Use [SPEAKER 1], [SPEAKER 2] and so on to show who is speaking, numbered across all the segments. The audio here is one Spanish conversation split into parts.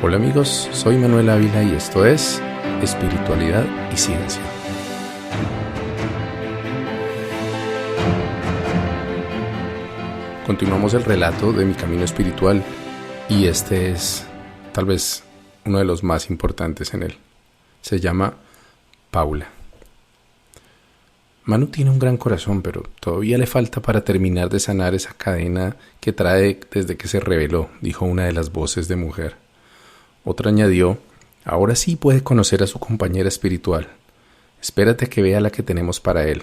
[SPEAKER 1] Hola amigos, soy Manuel Ávila y esto es Espiritualidad y Ciencia. Continuamos el relato de mi camino espiritual y este es tal vez uno de los más importantes en él. Se llama Paula. Manu tiene un gran corazón, pero todavía le falta para terminar de sanar esa cadena que trae desde que se rebeló, dijo una de las voces de mujer. Otra añadió, ahora sí puede conocer a su compañera espiritual. Espérate que vea la que tenemos para él.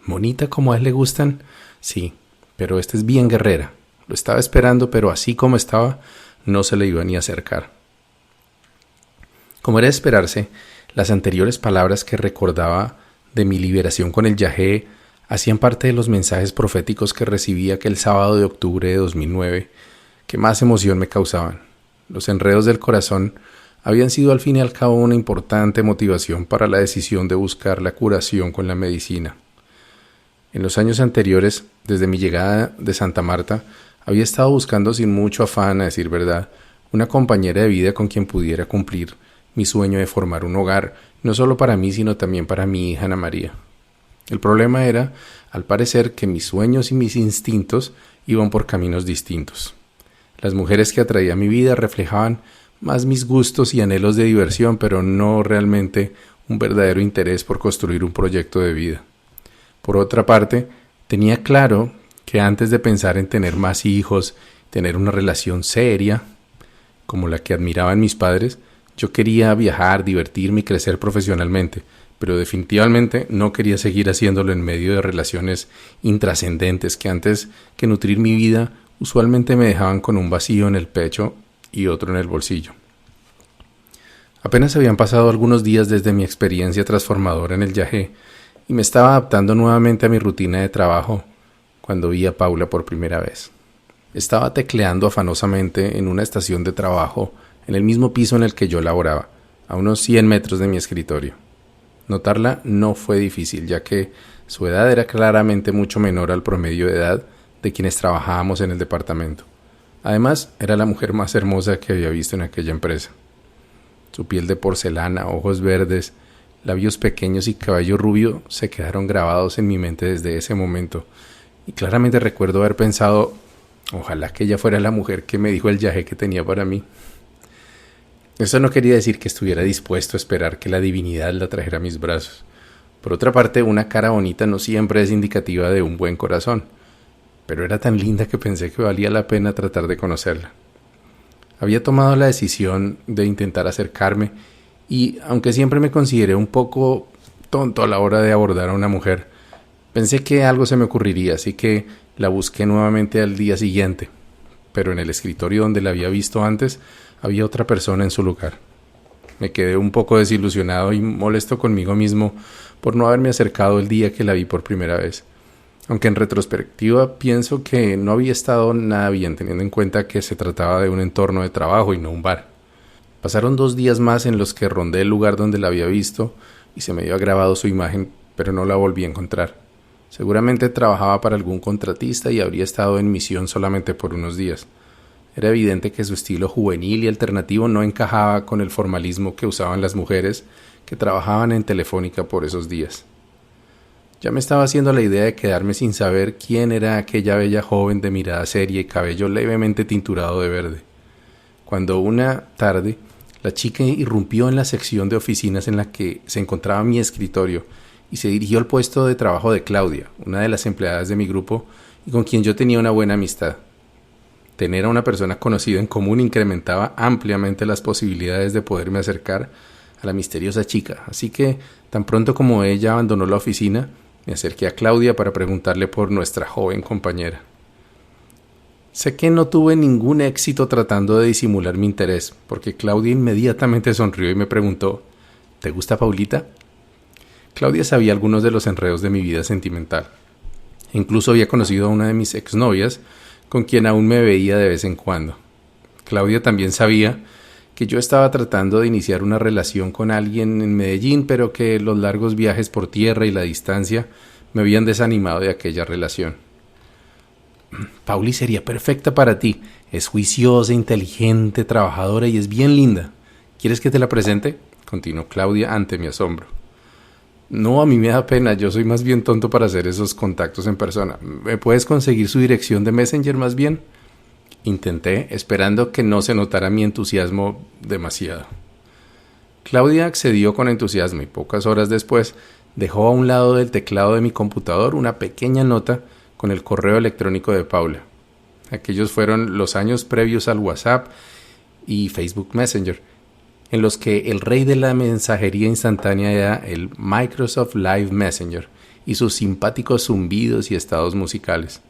[SPEAKER 1] ¿Bonita como a él le gustan? Sí, pero esta es bien guerrera. Lo estaba esperando, pero así como estaba, no se le iba ni a acercar. Como era de esperarse, las anteriores palabras que recordaba de mi liberación con el yagé hacían parte de los mensajes proféticos que recibí aquel sábado de octubre de 2009, que más emoción me causaban. Los enredos del corazón habían sido al fin y al cabo una importante motivación para la decisión de buscar la curación con la medicina. En los años anteriores, desde mi llegada de Santa Marta, había estado buscando sin mucho afán, a decir verdad, una compañera de vida con quien pudiera cumplir mi sueño de formar un hogar, no solo para mí, sino también para mi hija Ana María. El problema era, al parecer, que mis sueños y mis instintos iban por caminos distintos. Las mujeres que atraía a mi vida reflejaban más mis gustos y anhelos de diversión, pero no realmente un verdadero interés por construir un proyecto de vida. Por otra parte, tenía claro que antes de pensar en tener más hijos, tener una relación seria, como la que admiraban mis padres, yo quería viajar, divertirme y crecer profesionalmente, pero definitivamente no quería seguir haciéndolo en medio de relaciones intrascendentes que antes que nutrir mi vida usualmente me dejaban con un vacío en el pecho y otro en el bolsillo. Apenas habían pasado algunos días desde mi experiencia transformadora en el yagé y me estaba adaptando nuevamente a mi rutina de trabajo cuando vi a Paula por primera vez. Estaba tecleando afanosamente en una estación de trabajo en el mismo piso en el que yo laboraba, a unos 100 metros de mi escritorio. Notarla no fue difícil, ya que su edad era claramente mucho menor al promedio de edad de quienes trabajábamos en el departamento. Además, era la mujer más hermosa que había visto en aquella empresa. Su piel de porcelana, ojos verdes, labios pequeños y cabello rubio se quedaron grabados en mi mente desde ese momento, y claramente recuerdo haber pensado, ojalá que ella fuera la mujer que me dijo el yagé que tenía para mí. Eso no quería decir que estuviera dispuesto a esperar que la divinidad la trajera a mis brazos. Por otra parte, una cara bonita no siempre es indicativa de un buen corazón, pero era tan linda que pensé que valía la pena tratar de conocerla. Había tomado la decisión de intentar acercarme y, aunque siempre me consideré un poco tonto a la hora de abordar a una mujer, pensé que algo se me ocurriría, así que la busqué nuevamente al día siguiente, pero en el escritorio donde la había visto antes había otra persona en su lugar. Me quedé un poco desilusionado y molesto conmigo mismo por no haberme acercado el día que la vi por primera vez. Aunque en retrospectiva pienso que no había estado nada bien, teniendo en cuenta que se trataba de un entorno de trabajo y no un bar. Pasaron 2 días más en los que rondé el lugar donde la había visto y se me había grabado su imagen, pero no la volví a encontrar. Seguramente trabajaba para algún contratista y habría estado en misión solamente por unos días. Era evidente que su estilo juvenil y alternativo no encajaba con el formalismo que usaban las mujeres que trabajaban en Telefónica por esos días. Ya me estaba haciendo la idea de quedarme sin saber quién era aquella bella joven de mirada seria y cabello levemente tinturado de verde, cuando una tarde la chica irrumpió en la sección de oficinas en la que se encontraba mi escritorio y se dirigió al puesto de trabajo de Claudia, una de las empleadas de mi grupo y con quien yo tenía una buena amistad. Tener a una persona conocida en común incrementaba ampliamente las posibilidades de poderme acercar a la misteriosa chica, así que tan pronto como ella abandonó la oficina, me acerqué a Claudia para preguntarle por nuestra joven compañera. Sé que no tuve ningún éxito tratando de disimular mi interés, porque Claudia inmediatamente sonrió y me preguntó, ¿te gusta Paulita? Claudia sabía algunos de los enredos de mi vida sentimental. Incluso había conocido a una de mis exnovias, con quien aún me veía de vez en cuando. Claudia también sabía que yo estaba tratando de iniciar una relación con alguien en Medellín, pero que los largos viajes por tierra y la distancia me habían desanimado de aquella relación. Pauli sería perfecta para ti. Es juiciosa, inteligente, trabajadora y es bien linda. ¿Quieres que te la presente?, continuó Claudia ante mi asombro. No, a mí me da pena, yo soy más bien tonto para hacer esos contactos en persona. ¿Me puedes conseguir su dirección de Messenger más bien? Intenté, esperando que no se notara mi entusiasmo demasiado. Claudia accedió con entusiasmo y pocas horas después dejó a un lado del teclado de mi computador una pequeña nota con el correo electrónico de Paula. Aquellos fueron los años previos al WhatsApp y Facebook Messenger, en los que el rey de la mensajería instantánea era el Microsoft Live Messenger y sus simpáticos zumbidos y estados musicales.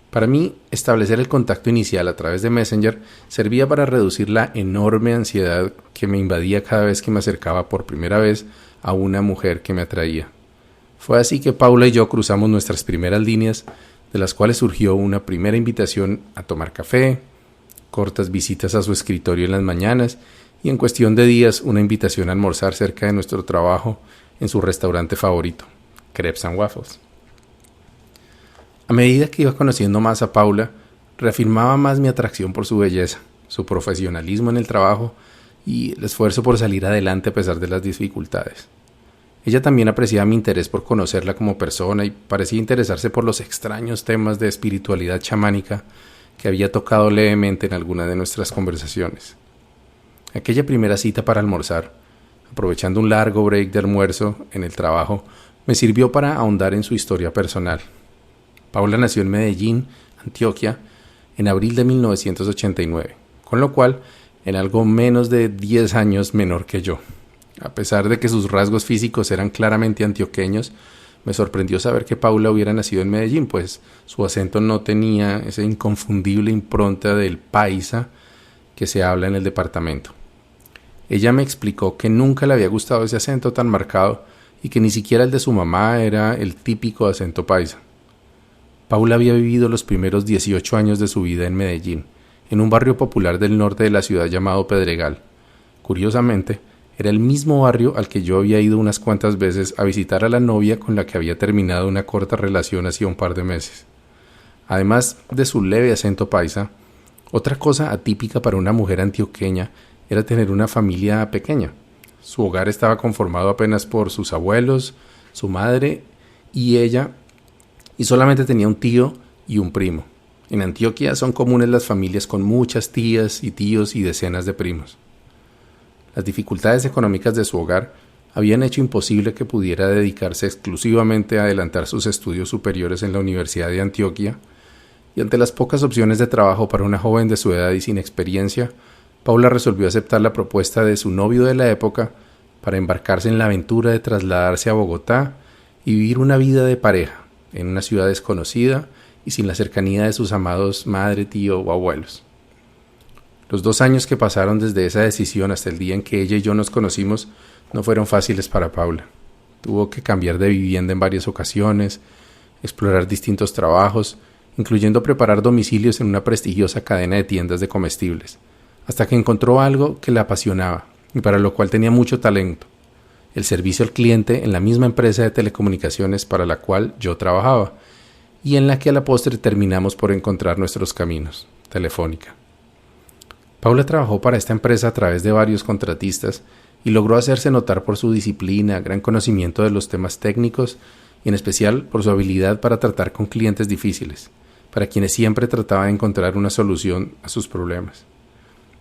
[SPEAKER 1] Para mí, establecer el contacto inicial a través de Messenger servía para reducir la enorme ansiedad que me invadía cada vez que me acercaba por primera vez a una mujer que me atraía. Fue así que Paula y yo cruzamos nuestras primeras líneas, de las cuales surgió una primera invitación a tomar café, cortas visitas a su escritorio en las mañanas y en cuestión de días una invitación a almorzar cerca de nuestro trabajo en su restaurante favorito, Crepes and Waffles. A medida que iba conociendo más a Paula, reafirmaba más mi atracción por su belleza, su profesionalismo en el trabajo y el esfuerzo por salir adelante a pesar de las dificultades. Ella también apreciaba mi interés por conocerla como persona y parecía interesarse por los extraños temas de espiritualidad chamánica que había tocado levemente en alguna de nuestras conversaciones. Aquella primera cita para almorzar, aprovechando un largo break de almuerzo en el trabajo, me sirvió para ahondar en su historia personal. Paula nació en Medellín, Antioquia, en abril de 1989, con lo cual en algo menos de 10 años menor que yo. A pesar de que sus rasgos físicos eran claramente antioqueños, me sorprendió saber que Paula hubiera nacido en Medellín, pues su acento no tenía esa inconfundible impronta del paisa que se habla en el departamento. Ella me explicó que nunca le había gustado ese acento tan marcado y que ni siquiera el de su mamá era el típico acento paisa. Paula había vivido los primeros 18 años de su vida en Medellín, en un barrio popular del norte de la ciudad llamado Pedregal. Curiosamente, era el mismo barrio al que yo había ido unas cuantas veces a visitar a la novia con la que había terminado una corta relación hacía un par de meses. Además de su leve acento paisa, otra cosa atípica para una mujer antioqueña era tener una familia pequeña. Su hogar estaba conformado apenas por sus abuelos, su madre y ella, y solamente tenía un tío y un primo. En Antioquia son comunes las familias con muchas tías y tíos y decenas de primos. Las dificultades económicas de su hogar habían hecho imposible que pudiera dedicarse exclusivamente a adelantar sus estudios superiores en la Universidad de Antioquia, y ante las pocas opciones de trabajo para una joven de su edad y sin experiencia, Paula resolvió aceptar la propuesta de su novio de la época para embarcarse en la aventura de trasladarse a Bogotá y vivir una vida de pareja en una ciudad desconocida y sin la cercanía de sus amados madre, tío o abuelos. Los 2 años que pasaron desde esa decisión hasta el día en que ella y yo nos conocimos no fueron fáciles para Paula. Tuvo que cambiar de vivienda en varias ocasiones, explorar distintos trabajos, incluyendo preparar domicilios en una prestigiosa cadena de tiendas de comestibles, hasta que encontró algo que la apasionaba y para lo cual tenía mucho talento: el servicio al cliente en la misma empresa de telecomunicaciones para la cual yo trabajaba y en la que a la postre terminamos por encontrar nuestros caminos, Telefónica. Paula trabajó para esta empresa a través de varios contratistas y logró hacerse notar por su disciplina, gran conocimiento de los temas técnicos y en especial por su habilidad para tratar con clientes difíciles, para quienes siempre trataba de encontrar una solución a sus problemas.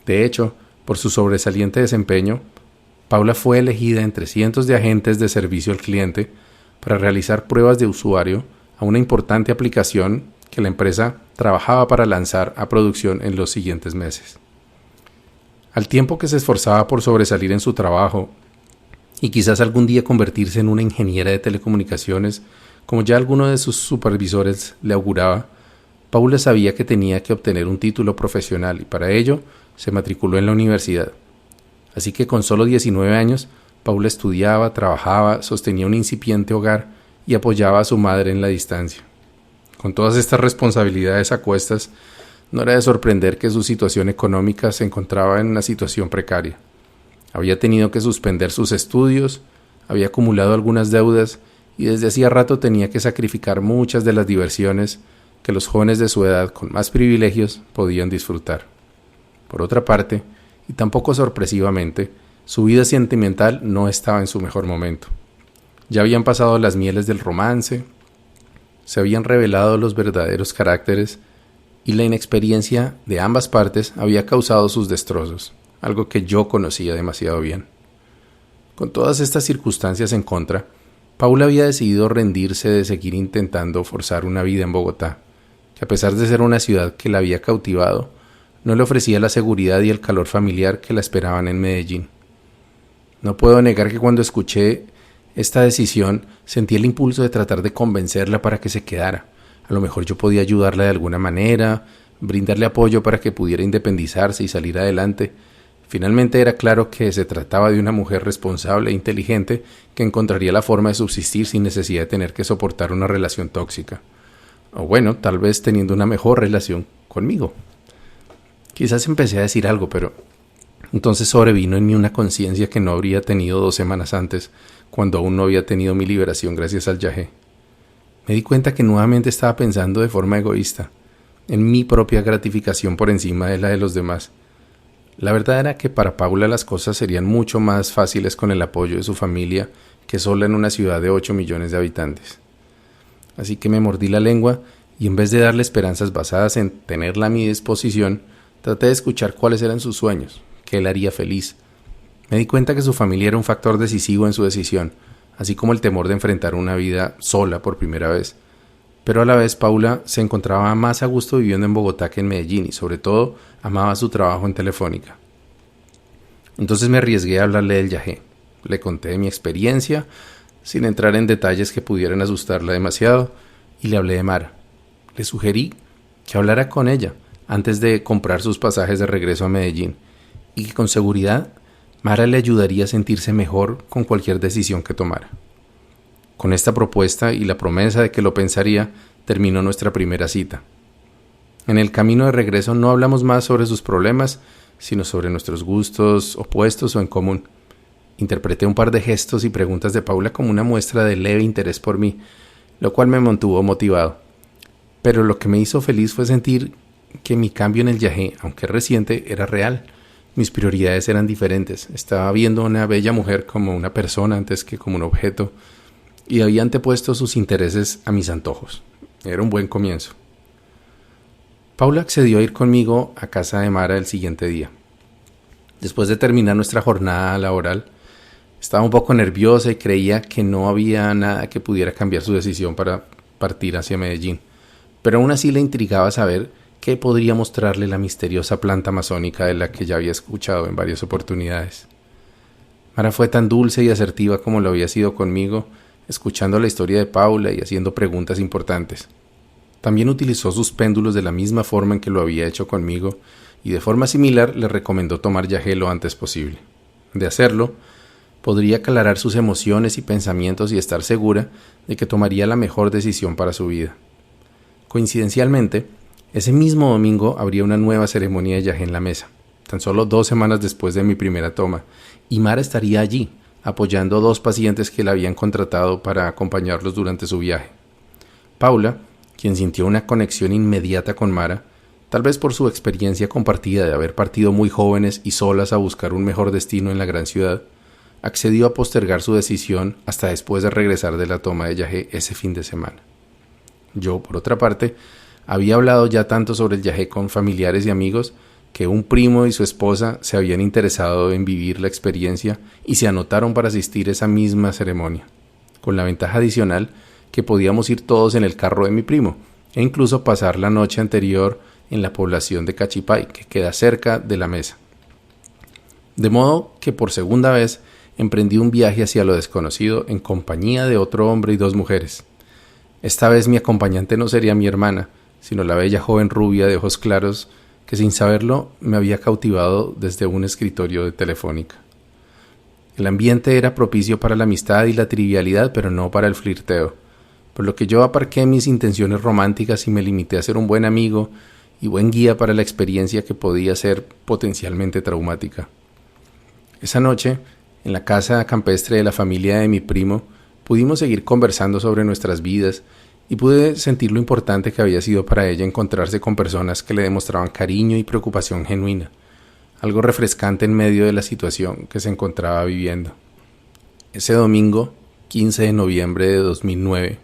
[SPEAKER 1] De hecho, por su sobresaliente desempeño, Paula fue elegida entre cientos de agentes de servicio al cliente para realizar pruebas de usuario a una importante aplicación que la empresa trabajaba para lanzar a producción en los siguientes meses. Al tiempo que se esforzaba por sobresalir en su trabajo y quizás algún día convertirse en una ingeniera de telecomunicaciones, como ya alguno de sus supervisores le auguraba, Paula sabía que tenía que obtener un título profesional y para ello se matriculó en la universidad. Así que con solo 19 años, Paula estudiaba, trabajaba, sostenía un incipiente hogar y apoyaba a su madre en la distancia. Con todas estas responsabilidades a cuestas, no era de sorprender que su situación económica se encontraba en una situación precaria. Había tenido que suspender sus estudios, había acumulado algunas deudas y desde hacía rato tenía que sacrificar muchas de las diversiones que los jóvenes de su edad con más privilegios podían disfrutar. Por otra parte, y tampoco sorpresivamente, su vida sentimental no estaba en su mejor momento. Ya habían pasado las mieles del romance, se habían revelado los verdaderos caracteres y la inexperiencia de ambas partes había causado sus destrozos, algo que yo conocía demasiado bien. Con todas estas circunstancias en contra, Paula había decidido rendirse de seguir intentando forzar una vida en Bogotá, que a pesar de ser una ciudad que la había cautivado, no le ofrecía la seguridad y el calor familiar que la esperaban en Medellín. No puedo negar que cuando escuché esta decisión sentí el impulso de tratar de convencerla para que se quedara. A lo mejor yo podía ayudarla de alguna manera, brindarle apoyo para que pudiera independizarse y salir adelante. Finalmente era claro que se trataba de una mujer responsable e inteligente que encontraría la forma de subsistir sin necesidad de tener que soportar una relación tóxica. O bueno, tal vez teniendo una mejor relación conmigo. Quizás empecé a decir algo, pero entonces sobrevino en mí una conciencia que no habría tenido 2 semanas antes, cuando aún no había tenido mi liberación gracias al yagé. Me di cuenta que nuevamente estaba pensando de forma egoísta, en mi propia gratificación por encima de la de los demás. La verdad era que para Paula las cosas serían mucho más fáciles con el apoyo de su familia que sola en una ciudad de 8 millones de habitantes. Así que me mordí la lengua y en vez de darle esperanzas basadas en tenerla a mi disposición, traté de escuchar cuáles eran sus sueños, qué la haría feliz. Me di cuenta que su familia era un factor decisivo en su decisión, así como el temor de enfrentar una vida sola por primera vez. Pero a la vez Paula se encontraba más a gusto viviendo en Bogotá que en Medellín y sobre todo amaba su trabajo en Telefónica. Entonces me arriesgué a hablarle del yagé. Le conté de mi experiencia, sin entrar en detalles que pudieran asustarla demasiado, y le hablé de Mara. Le sugerí que hablara con ella antes de comprar sus pasajes de regreso a Medellín y que con seguridad Mara le ayudaría a sentirse mejor con cualquier decisión que tomara. Con esta propuesta y la promesa de que lo pensaría, terminó nuestra primera cita. En el camino de regreso no hablamos más sobre sus problemas, sino sobre nuestros gustos opuestos o en común. Interpreté un par de gestos y preguntas de Paula como una muestra de leve interés por mí, lo cual me mantuvo motivado. Pero lo que me hizo feliz fue sentir que mi cambio en el yagé, aunque reciente, era real. Mis prioridades eran diferentes. Estaba viendo a una bella mujer como una persona antes que como un objeto, y había antepuesto sus intereses a mis antojos. Era un buen comienzo. Paula accedió a ir conmigo a casa de Mara el siguiente día. Después de terminar nuestra jornada laboral, estaba un poco nerviosa y creía que no había nada que pudiera cambiar su decisión para partir hacia Medellín, pero aún así le intrigaba saber qué podría mostrarle la misteriosa planta amazónica de la que ya había escuchado en varias oportunidades. Mara fue tan dulce y asertiva como lo había sido conmigo, escuchando la historia de Paula y haciendo preguntas importantes. También utilizó sus péndulos de la misma forma en que lo había hecho conmigo y de forma similar le recomendó tomar yagé lo antes posible. De hacerlo, podría aclarar sus emociones y pensamientos y estar segura de que tomaría la mejor decisión para su vida. Coincidencialmente, ese mismo domingo habría una nueva ceremonia de yagé en la mesa, tan solo 2 semanas después de mi primera toma, y Mara estaría allí, apoyando a 2 pacientes que la habían contratado para acompañarlos durante su viaje. Paula, quien sintió una conexión inmediata con Mara, tal vez por su experiencia compartida de haber partido muy jóvenes y solas a buscar un mejor destino en la gran ciudad, accedió a postergar su decisión hasta después de regresar de la toma de yagé ese fin de semana. Yo, por otra parte, había hablado ya tanto sobre el yagé con familiares y amigos que un primo y su esposa se habían interesado en vivir la experiencia y se anotaron para asistir a esa misma ceremonia, con la ventaja adicional que podíamos ir todos en el carro de mi primo e incluso pasar la noche anterior en la población de Cachipay, que queda cerca de la mesa. De modo que por segunda vez emprendí un viaje hacia lo desconocido en compañía de otro hombre y 2 mujeres. Esta vez mi acompañante no sería mi hermana, sino la bella joven rubia de ojos claros que sin saberlo me había cautivado desde un escritorio de Telefónica. El ambiente era propicio para la amistad y la trivialidad, pero no para el flirteo, por lo que yo aparqué mis intenciones románticas y me limité a ser un buen amigo y buen guía para la experiencia que podía ser potencialmente traumática. Esa noche, en la casa campestre de la familia de mi primo, pudimos seguir conversando sobre nuestras vidas y pude sentir lo importante que había sido para ella encontrarse con personas que le demostraban cariño y preocupación genuina, algo refrescante en medio de la situación que se encontraba viviendo. Ese domingo, 15 de noviembre de 2009,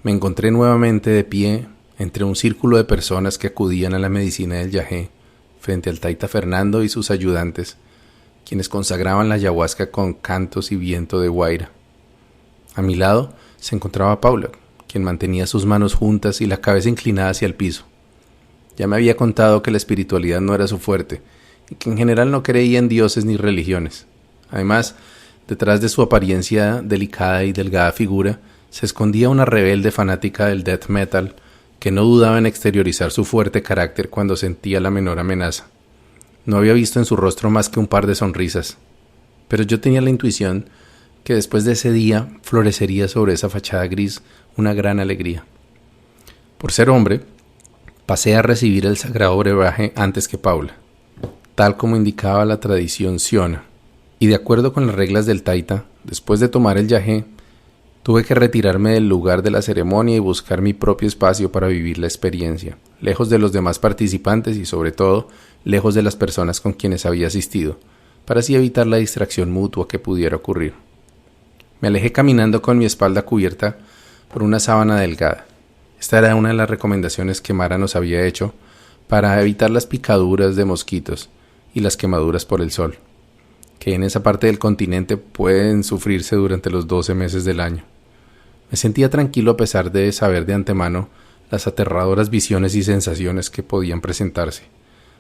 [SPEAKER 1] me encontré nuevamente de pie entre un círculo de personas que acudían a la medicina del yagé, frente al Taita Fernando y sus ayudantes, quienes consagraban la ayahuasca con cantos y viento de guaira. A mi lado se encontraba Paula, quien mantenía sus manos juntas y la cabeza inclinada hacia el piso. Ya me había contado que la espiritualidad no era su fuerte y que en general no creía en dioses ni religiones. Además, detrás de su apariencia delicada y delgada figura se escondía una rebelde fanática del death metal que no dudaba en exteriorizar su fuerte carácter cuando sentía la menor amenaza. No había visto en su rostro más que un par de sonrisas, pero yo tenía la intuición que después de ese día florecería sobre esa fachada gris una gran alegría. Por ser hombre, pasé a recibir el sagrado brebaje antes que Paula, tal como indicaba la tradición siona, y de acuerdo con las reglas del Taita, después de tomar el yagé, tuve que retirarme del lugar de la ceremonia y buscar mi propio espacio para vivir la experiencia, lejos de los demás participantes y sobre todo, lejos de las personas con quienes había asistido, para así evitar la distracción mutua que pudiera ocurrir. Me alejé caminando con mi espalda cubierta por una sábana delgada. Esta era una de las recomendaciones que Mara nos había hecho para evitar las picaduras de mosquitos y las quemaduras por el sol, que en esa parte del continente pueden sufrirse durante los 12 meses del año. Me sentía tranquilo a pesar de saber de antemano las aterradoras visiones y sensaciones que podían presentarse,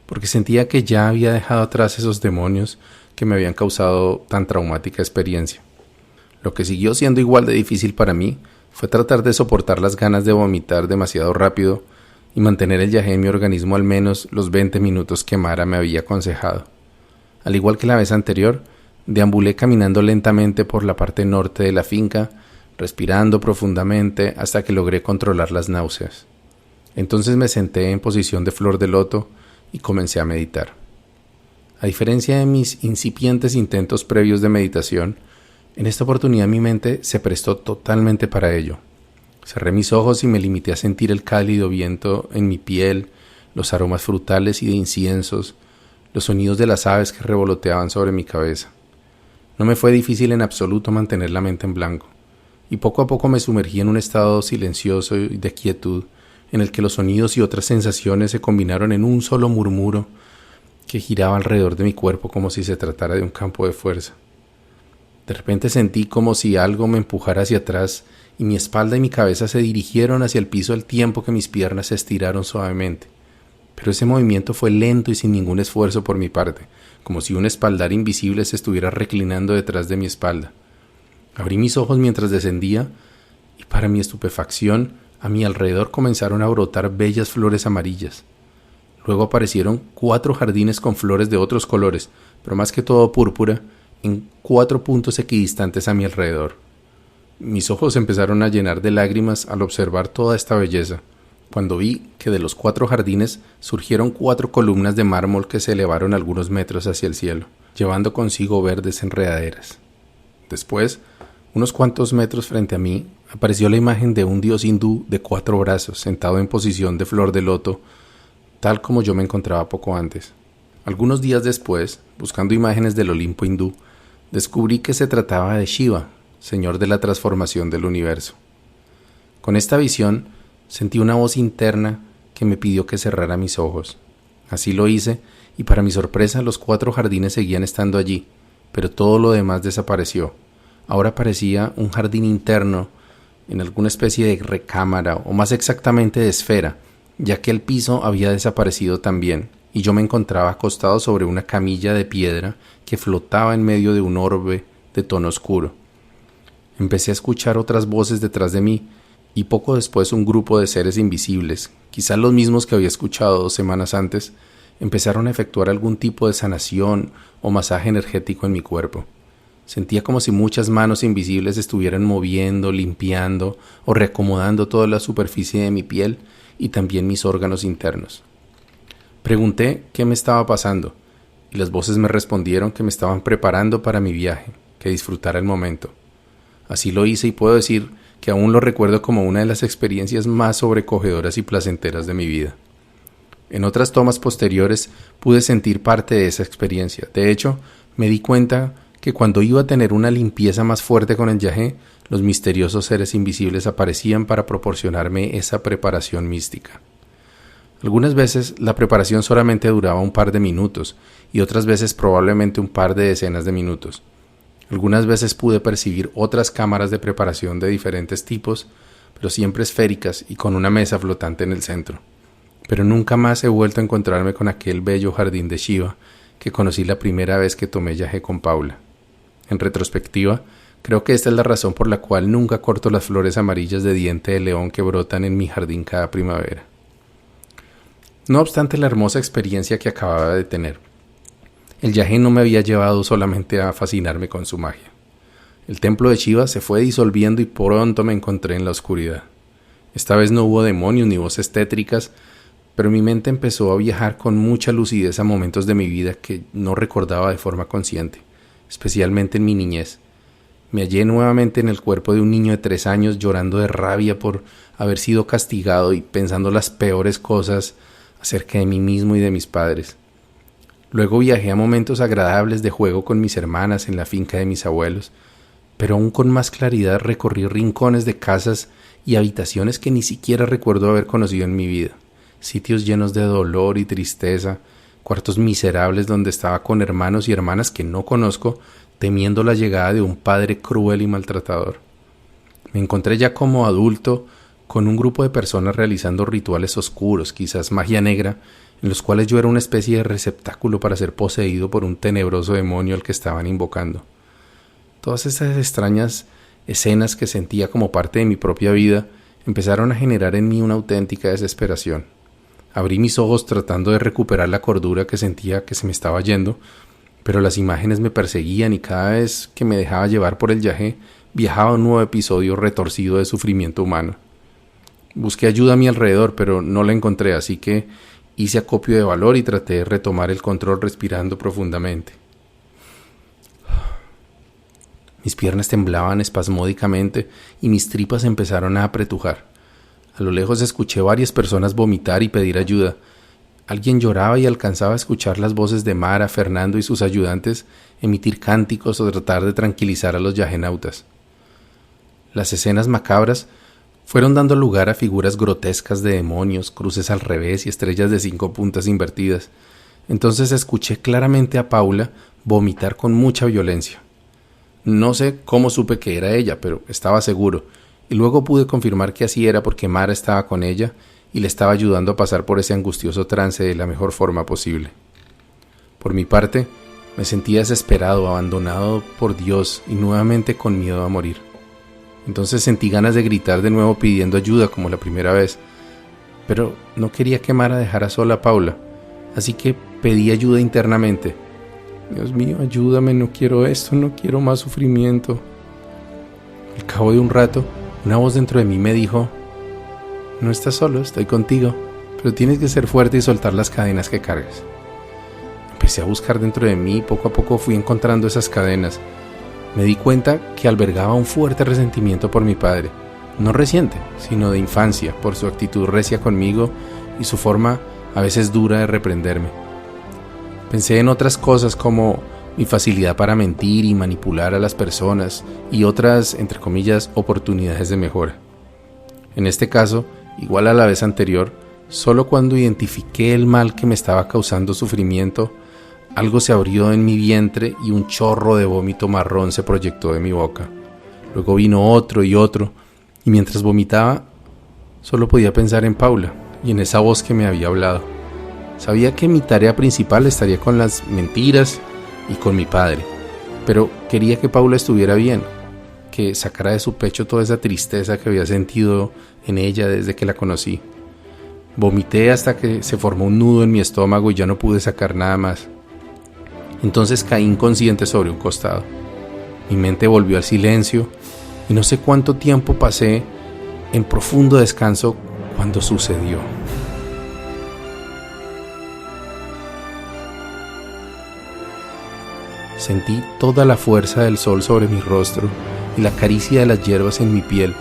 [SPEAKER 1] porque sentía que ya había dejado atrás esos demonios que me habían causado tan traumática experiencia. Lo que siguió siendo igual de difícil para mí fue tratar de soportar las ganas de vomitar demasiado rápido y mantener el yagé en mi organismo al menos los 20 minutos que Mara me había aconsejado. Al igual que la vez anterior, deambulé caminando lentamente por la parte norte de la finca, respirando profundamente hasta que logré controlar las náuseas. Entonces me senté en posición de flor de loto y comencé a meditar. A diferencia de mis incipientes intentos previos de meditación, en esta oportunidad mi mente se prestó totalmente para ello. Cerré mis ojos y me limité a sentir el cálido viento en mi piel, los aromas frutales y de inciensos, los sonidos de las aves que revoloteaban sobre mi cabeza. No me fue difícil en absoluto mantener la mente en blanco, y poco a poco me sumergí en un estado silencioso y de quietud, en el que los sonidos y otras sensaciones se combinaron en un solo murmuro que giraba alrededor de mi cuerpo como si se tratara de un campo de fuerza. De repente sentí como si algo me empujara hacia atrás y mi espalda y mi cabeza se dirigieron hacia el piso al tiempo que mis piernas se estiraron suavemente. Pero ese movimiento fue lento y sin ningún esfuerzo por mi parte, como si un espaldar invisible se estuviera reclinando detrás de mi espalda. Abrí mis ojos mientras descendía y para mi estupefacción a mi alrededor comenzaron a brotar bellas flores amarillas. Luego aparecieron 4 jardines con flores de otros colores, pero más que todo púrpura, en 4 puntos equidistantes a mi alrededor. Mis ojos empezaron a llenar de lágrimas al observar toda esta belleza, cuando vi que de los 4 jardines surgieron 4 columnas de mármol que se elevaron algunos metros hacia el cielo, llevando consigo verdes enredaderas. Después, unos cuantos metros frente a mí, apareció la imagen de un dios hindú de 4 brazos, sentado en posición de flor de loto, tal como yo me encontraba poco antes. Algunos días después, buscando imágenes del Olimpo hindú, descubrí que se trataba de Shiva, señor de la transformación del universo. Con esta visión, sentí una voz interna que me pidió que cerrara mis ojos. Así lo hice, y para mi sorpresa los 4 jardines seguían estando allí, pero todo lo demás desapareció. Ahora parecía un jardín interno, en alguna especie de recámara, o más exactamente de esfera, ya que el piso había desaparecido también, y yo me encontraba acostado sobre una camilla de piedra que flotaba en medio de un orbe de tono oscuro. Empecé a escuchar otras voces detrás de mí, y poco después un grupo de seres invisibles, quizás los mismos que había escuchado 2 semanas antes, empezaron a efectuar algún tipo de sanación o masaje energético en mi cuerpo. Sentía como si muchas manos invisibles estuvieran moviendo, limpiando o reacomodando toda la superficie de mi piel y también mis órganos internos. Pregunté qué me estaba pasando y las voces me respondieron que me estaban preparando para mi viaje, que disfrutara el momento. Así lo hice y puedo decir que aún lo recuerdo como una de las experiencias más sobrecogedoras y placenteras de mi vida. En otras tomas posteriores pude sentir parte de esa experiencia. De hecho, me di cuenta que cuando iba a tener una limpieza más fuerte con el yagé, los misteriosos seres invisibles aparecían para proporcionarme esa preparación mística. Algunas veces la preparación solamente duraba un par de minutos y otras veces probablemente un par de decenas de minutos. Algunas veces pude percibir otras cámaras de preparación de diferentes tipos, pero siempre esféricas y con una mesa flotante en el centro. Pero nunca más he vuelto a encontrarme con aquel bello jardín de Shiva que conocí la primera vez que tomé yagé con Paula. En retrospectiva, creo que esta es la razón por la cual nunca corto las flores amarillas de diente de león que brotan en mi jardín cada primavera. No obstante la hermosa experiencia que acababa de tener, el yagé no me había llevado solamente a fascinarme con su magia. El templo de Shiva se fue disolviendo y pronto me encontré en la oscuridad. Esta vez no hubo demonios ni voces tétricas, pero mi mente empezó a viajar con mucha lucidez a momentos de mi vida que no recordaba de forma consciente, especialmente en mi niñez. Me hallé nuevamente en el cuerpo de un niño de 3 años llorando de rabia por haber sido castigado y pensando las peores cosas acerca de mí mismo y de mis padres. Luego viajé a momentos agradables de juego con mis hermanas en la finca de mis abuelos, pero aún con más claridad recorrí rincones de casas y habitaciones que ni siquiera recuerdo haber conocido en mi vida, sitios llenos de dolor y tristeza, cuartos miserables donde estaba con hermanos y hermanas que no conozco, temiendo la llegada de un padre cruel y maltratador. Me encontré ya como adulto con un grupo de personas realizando rituales oscuros, quizás magia negra, en los cuales yo era una especie de receptáculo para ser poseído por un tenebroso demonio al que estaban invocando. Todas esas extrañas escenas que sentía como parte de mi propia vida empezaron a generar en mí una auténtica desesperación. Abrí mis ojos tratando de recuperar la cordura que sentía que se me estaba yendo, pero las imágenes me perseguían y cada vez que me dejaba llevar por el yagé viajaba a un nuevo episodio retorcido de sufrimiento humano. Busqué ayuda a mi alrededor, pero no la encontré, así que hice acopio de valor y traté de retomar el control respirando profundamente. Mis piernas temblaban espasmódicamente y mis tripas empezaron a apretujar. A lo lejos escuché varias personas vomitar y pedir ayuda. Alguien lloraba y alcanzaba a escuchar las voces de Mara, Fernando y sus ayudantes emitir cánticos o tratar de tranquilizar a los yajenautas. Las escenas macabras fueron dando lugar a figuras grotescas de demonios, cruces al revés y estrellas de 5 puntas invertidas. Entonces escuché claramente a Paula vomitar con mucha violencia. No sé cómo supe que era ella, pero estaba seguro, y luego pude confirmar que así era porque Mara estaba con ella y le estaba ayudando a pasar por ese angustioso trance de la mejor forma posible. Por mi parte, me sentía desesperado, abandonado por Dios y nuevamente con miedo a morir. Entonces sentí ganas de gritar de nuevo pidiendo ayuda como la primera vez, pero no quería que Mara dejara sola a Paula, así que pedí ayuda internamente. Dios mío, ayúdame, no quiero esto, no quiero más sufrimiento. Al cabo de un rato, una voz dentro de mí me dijo: no estás solo, estoy contigo, pero tienes que ser fuerte y soltar las cadenas que cargas. Empecé a buscar dentro de mí y poco a poco fui encontrando esas cadenas. Me di cuenta que albergaba un fuerte resentimiento por mi padre, no reciente, sino de infancia, por su actitud recia conmigo y su forma a veces dura de reprenderme. Pensé en otras cosas como mi facilidad para mentir y manipular a las personas y otras, entre comillas, oportunidades de mejora. En este caso, igual a la vez anterior, solo cuando identifiqué el mal que me estaba causando sufrimiento, algo se abrió en mi vientre y un chorro de vómito marrón se proyectó de mi boca. Luego vino otro, y mientras vomitaba, solo podía pensar en Paula y en esa voz que me había hablado. Sabía que mi tarea principal estaría con las mentiras y con mi padre, pero quería que Paula estuviera bien, que sacara de su pecho toda esa tristeza que había sentido en ella desde que la conocí. Vomité hasta que se formó un nudo en mi estómago y ya no pude sacar nada más. Entonces caí inconsciente sobre un costado. Mi mente volvió al silencio y no sé cuánto tiempo pasé en profundo descanso cuando sucedió. Sentí toda la fuerza del sol sobre mi rostro y la caricia de las hierbas en mi piel,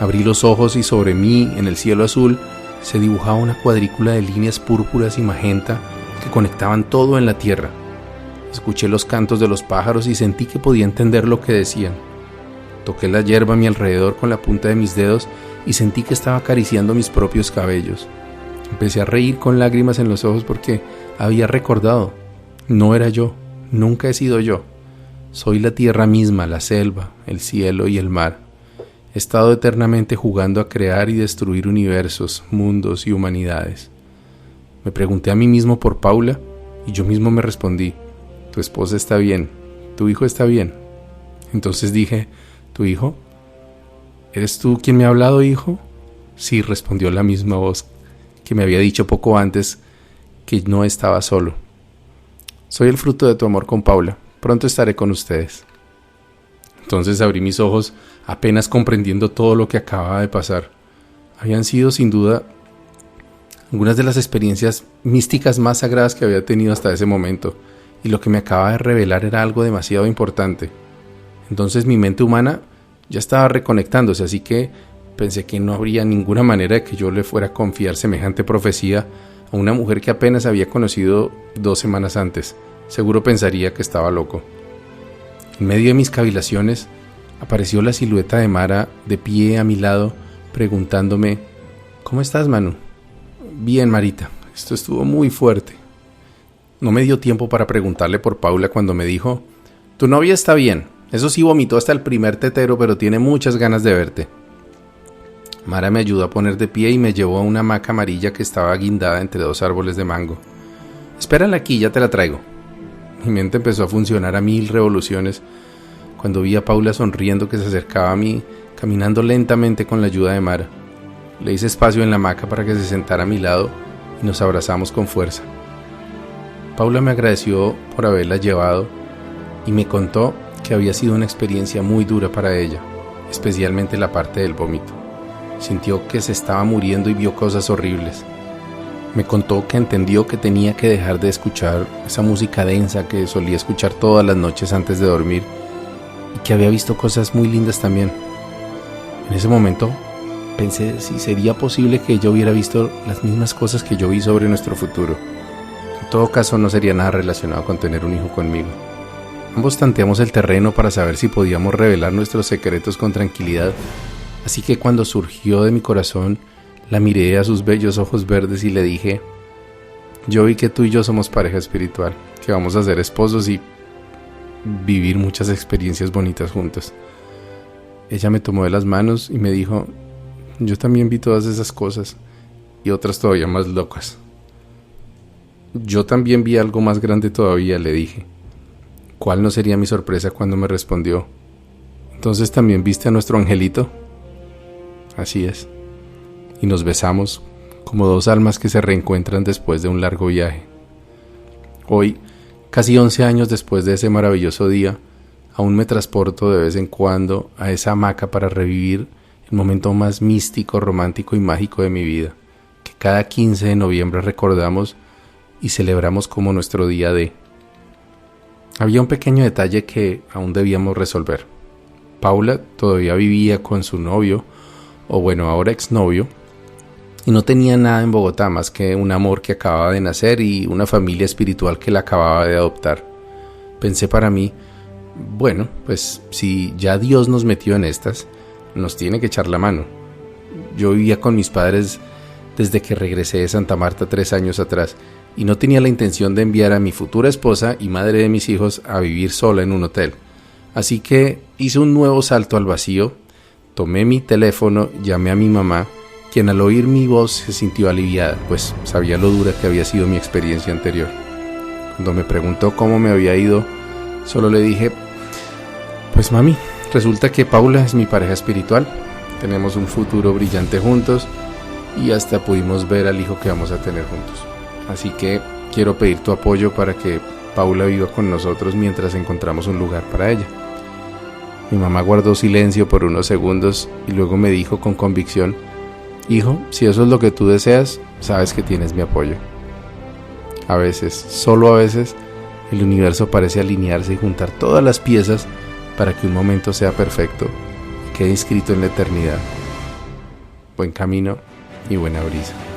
[SPEAKER 1] Abrí los ojos y sobre mí, en el cielo azul, se dibujaba una cuadrícula de líneas púrpuras y magenta que conectaban todo en la tierra. Escuché los cantos de los pájaros y sentí que podía entender lo que decían. Toqué la hierba a mi alrededor con la punta de mis dedos y sentí que estaba acariciando mis propios cabellos. Empecé a reír con lágrimas en los ojos porque había recordado. No era yo, nunca he sido yo. Soy la tierra misma, la selva, el cielo y el mar. He estado eternamente jugando a crear y destruir universos, mundos y humanidades. Me pregunté a mí mismo por Paula y yo mismo me respondí: tu esposa está bien, tu hijo está bien. Entonces dije: ¿tu hijo? ¿Eres tú quien me ha hablado, hijo? Sí, respondió la misma voz que me había dicho poco antes que no estaba solo. Soy el fruto de tu amor con Paula, pronto estaré con ustedes. Entonces abrí mis ojos, apenas comprendiendo todo lo que acababa de pasar. Habían sido, sin duda, algunas de las experiencias místicas más sagradas que había tenido hasta ese momento, y lo que me acababa de revelar era algo demasiado importante. Entonces mi mente humana ya estaba reconectándose, así que pensé que no habría ninguna manera de que yo le fuera a confiar semejante profecía a una mujer que apenas había conocido 2 semanas antes. Seguro pensaría que estaba loco. En medio de mis cavilaciones, apareció la silueta de Mara de pie a mi lado, preguntándome: ¿cómo estás, Manu? Bien, Marita, esto estuvo muy fuerte. No me dio tiempo para preguntarle por Paula cuando me dijo: tu novia está bien, eso sí, vomitó hasta el primer tetero, pero tiene muchas ganas de verte. Mara me ayudó a poner de pie y me llevó a una hamaca amarilla que estaba guindada entre 2 árboles de mango. Espérala aquí, ya te la traigo. Mi mente empezó a funcionar a 1000 revoluciones cuando vi a Paula sonriendo que se acercaba a mí, caminando lentamente con la ayuda de Mara. Le hice espacio en la hamaca para que se sentara a mi lado y nos abrazamos con fuerza. Paula me agradeció por haberla llevado y me contó que había sido una experiencia muy dura para ella, especialmente la parte del vómito. Sintió que se estaba muriendo y vio cosas horribles. Me contó que entendió que tenía que dejar de escuchar esa música densa que solía escuchar todas las noches antes de dormir y que había visto cosas muy lindas también. En ese momento pensé si sería posible que ella hubiera visto las mismas cosas que yo vi sobre nuestro futuro. En todo caso, no sería nada relacionado con tener un hijo conmigo. Ambos tanteamos el terreno para saber si podíamos revelar nuestros secretos con tranquilidad, así que cuando surgió de mi corazón, la miré a sus bellos ojos verdes y le dije: yo vi que tú y yo somos pareja espiritual, que vamos a ser esposos y vivir muchas experiencias bonitas juntos. Ella me tomó de las manos y me dijo: yo también vi todas esas cosas y otras todavía más locas. Yo también vi algo más grande todavía, le dije. ¿Cuál no sería mi sorpresa cuando me respondió: ¿entonces también viste a nuestro angelito? Así es. Y nos besamos como 2 almas que se reencuentran después de un largo viaje. Hoy, casi 11 años después de ese maravilloso día, aún me transporto de vez en cuando a esa hamaca para revivir el momento más místico, romántico y mágico de mi vida, que cada 15 de noviembre recordamos y celebramos como nuestro día D. Había un pequeño detalle que aún debíamos resolver. Paula todavía vivía con su novio, o bueno, ahora exnovio, y no tenía nada en Bogotá más que un amor que acababa de nacer y una familia espiritual que la acababa de adoptar. Pensé para mí: bueno, pues si ya Dios nos metió en estas, nos tiene que echar la mano. Yo vivía con mis padres desde que regresé de Santa Marta 3 años atrás y no tenía la intención de enviar a mi futura esposa y madre de mis hijos a vivir sola en un hotel. Así que hice un nuevo salto al vacío, tomé mi teléfono, llamé a mi mamá, quien al oír mi voz se sintió aliviada, pues sabía lo dura que había sido mi experiencia anterior. Cuando me preguntó cómo me había ido, solo le dije: pues mami, resulta que Paula es mi pareja espiritual, tenemos un futuro brillante juntos y hasta pudimos ver al hijo que vamos a tener juntos. Así que quiero pedir tu apoyo para que Paula viva con nosotros mientras encontramos un lugar para ella. Mi mamá guardó silencio por unos segundos y luego me dijo con convicción: hijo, si eso es lo que tú deseas, sabes que tienes mi apoyo. A veces, solo a veces, el universo parece alinearse y juntar todas las piezas para que un momento sea perfecto y quede inscrito en la eternidad. buen camino y buena brisa.